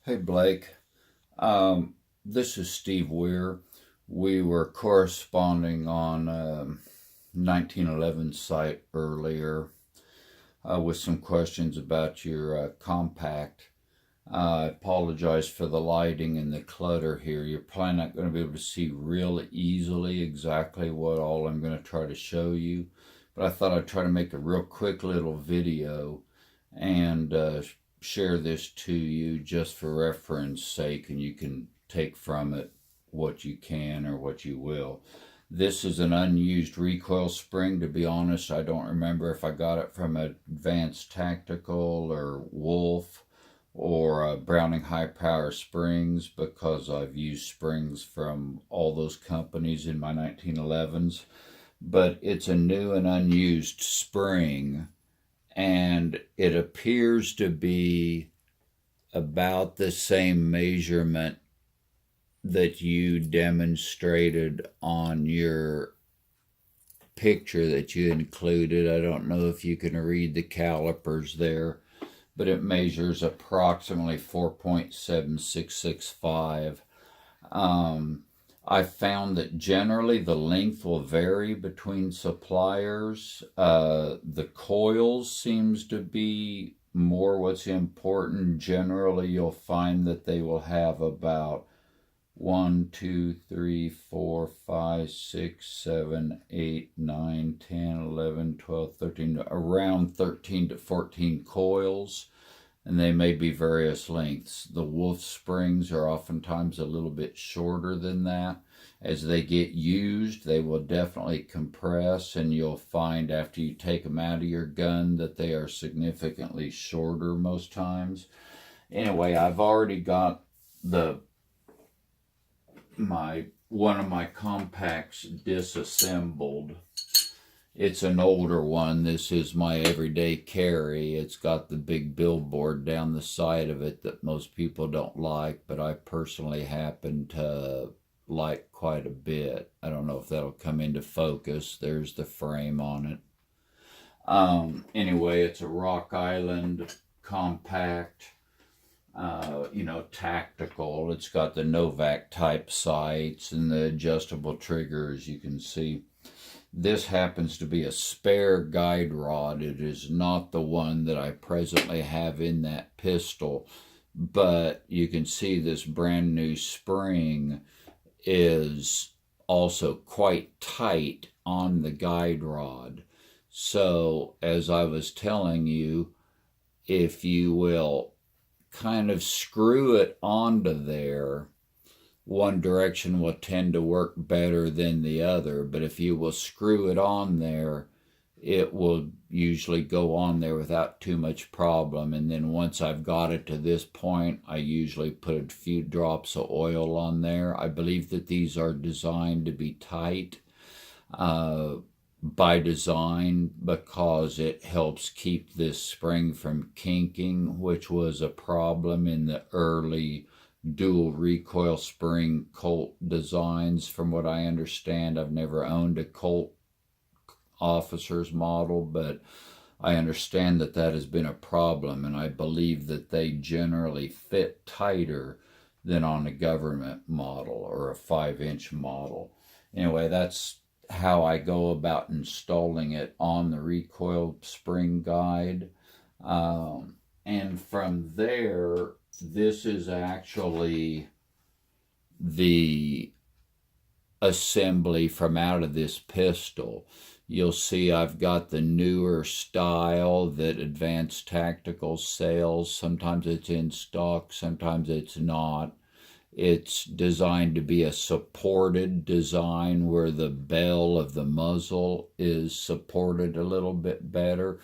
Hey Blake, this is Steve Weir. We were corresponding on 1911 site earlier with some questions about your compact. I apologize for the lighting and the clutter here. You're probably not going to be able to see real easily exactly what all I'm going to try to show you, but I thought I'd try to make a real quick little video and share this to you just for reference sake, and you can take from it what you can or what you will. This is an unused recoil spring. To be honest, I don't remember if I got it from Advanced Tactical or Wolf or Browning High Power Springs, because I've used springs from all those companies in my 1911s. But it's a new and unused spring, and it appears to be about the same measurement that you demonstrated on your picture that you included. I don't know if you can read the calipers there, but it measures approximately 4.7665. I found that generally the length will vary between suppliers. The coils seems to be more what's important. Generally, you'll find that they will have about 1, 2, 3, 4, 5, 6, 7, 8, 9, 10, 11, 12, 13, around 13 to 14 coils, and they may be various lengths. The Wolf springs are oftentimes a little bit shorter than that. As they get used, they will definitely compress, and you'll find after you take them out of your gun that they are significantly shorter most times. Anyway, I've already got one of my compacts disassembled. It's an older one. This is my everyday carry. It's got the big billboard down the side of it that most people don't like, but I personally happen to like quite a bit. I don't know if that'll come into focus. There's the frame on it. Anyway, it's a Rock Island compact, tactical. It's got the Novak type sights and the adjustable triggers, you can see. This happens to be a spare guide rod. It is not the one that I presently have in that pistol, but you can see this brand new spring is also quite tight on the guide rod. So, as I was telling you, if you will kind of screw it onto there, one direction will tend to work better than the other, but if you will screw it on there, it will usually go on there without too much problem. And then once I've got it to this point, I usually put a few drops of oil on there. I believe that these are designed to be tight by design, because it helps keep this spring from kinking, which was a problem in the early dual recoil spring Colt designs. From what I understand, I've never owned a Colt officer's model, but I understand that that has been a problem, and I believe that they generally fit tighter than on a government model or a 5-inch model. Anyway, that's how I go about installing it on the recoil spring guide. And from there, this is actually the assembly from out of this pistol. You'll see I've got the newer style that Advanced Tactical sells. Sometimes it's in stock, sometimes it's not. It's designed to be a supported design where the bell of the muzzle is supported a little bit better.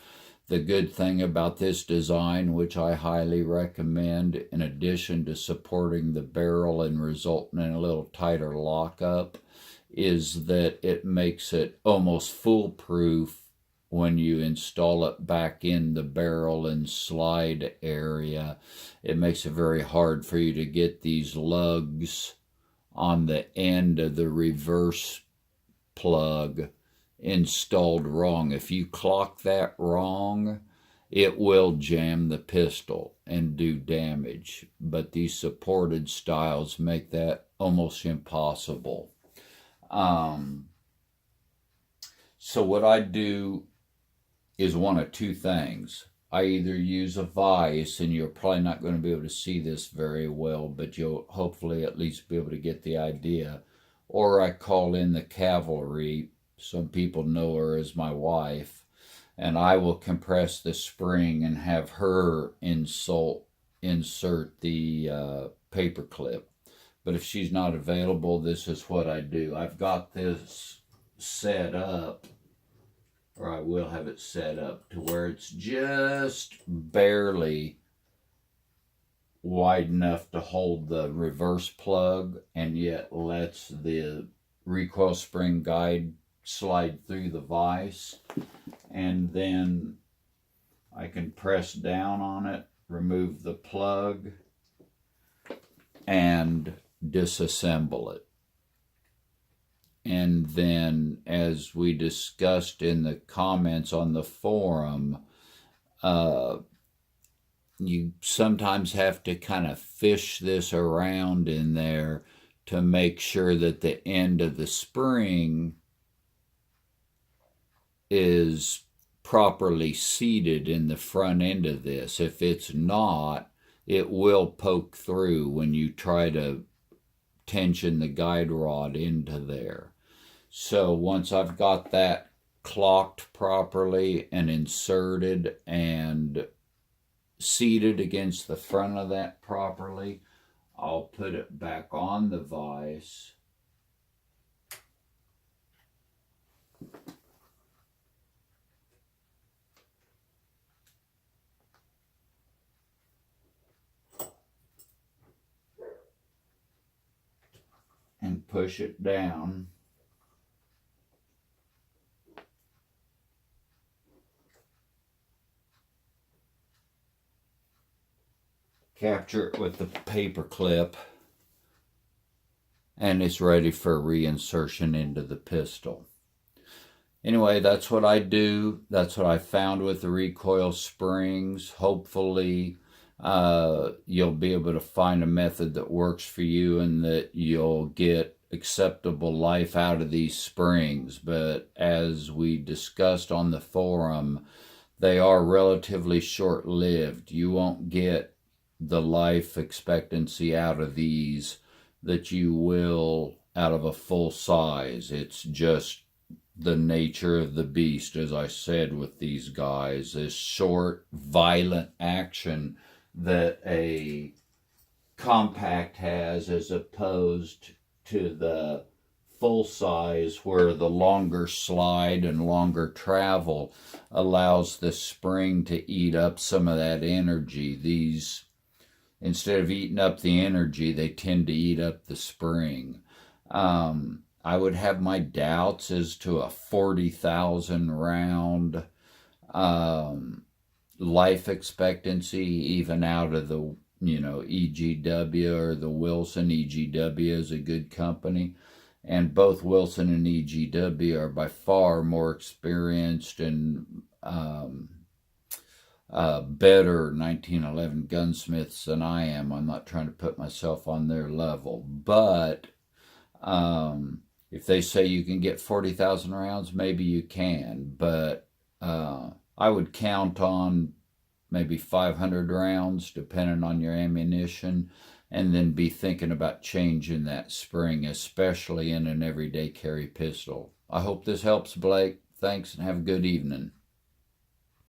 The good thing about this design, which I highly recommend, in addition to supporting the barrel and resulting in a little tighter lockup, is that it makes it almost foolproof when you install it back in the barrel and slide area. It makes it very hard for you to get these lugs on the end of the reverse plug installed wrong. If you clock that wrong, it will jam the pistol and do damage. But these supported styles make that almost impossible. So what I do is one of two things. I either use a vise, and you're probably not going to be able to see this very well, but you'll hopefully at least be able to get the idea. Or I call in the cavalry. Some people know her as my wife, and I will compress the spring and have her insert the paper clip. But if she's not available, this is what I do. I've got this set up, or I will have it set up to where it's just barely wide enough to hold the reverse plug, and yet lets the recoil spring guide slide through the vise. And then I can press down on it, remove the plug, and disassemble it. And then, as we discussed in the comments on the forum, you sometimes have to kind of fish this around in there to make sure that the end of the spring is properly seated in the front end of this. If it's not, it will poke through when you try to tension the guide rod into there. So once I've got that clocked properly and inserted and seated against the front of that properly, I'll put it back on the vise. And push it down. Capture it with the paper clip, and it's ready for reinsertion into the pistol. Anyway, that's what I do. That's what I found with the recoil springs. Hopefully, you'll be able to find a method that works for you and that you'll get acceptable life out of these springs. But as we discussed on the forum, they are relatively short-lived. You won't get the life expectancy out of these that you will out of a full size. It's just the nature of the beast, as I said, with these guys. This short, violent action that a compact has, as opposed to the full size, where the longer slide and longer travel allows the spring to eat up some of that energy. These, instead of eating up the energy, they tend to eat up the spring. I would have my doubts as to a 40,000 round life expectancy, even out of the, EGW or the Wilson. EGW is a good company. And both Wilson and EGW are by far more experienced and better 1911 gunsmiths than I am. I'm not trying to put myself on their level. But if they say you can get 40,000 rounds, maybe you can. But I would count on maybe 500 rounds, depending on your ammunition, and then be thinking about changing that spring, especially in an everyday carry pistol. I hope this helps, Blake. Thanks, and have a good evening.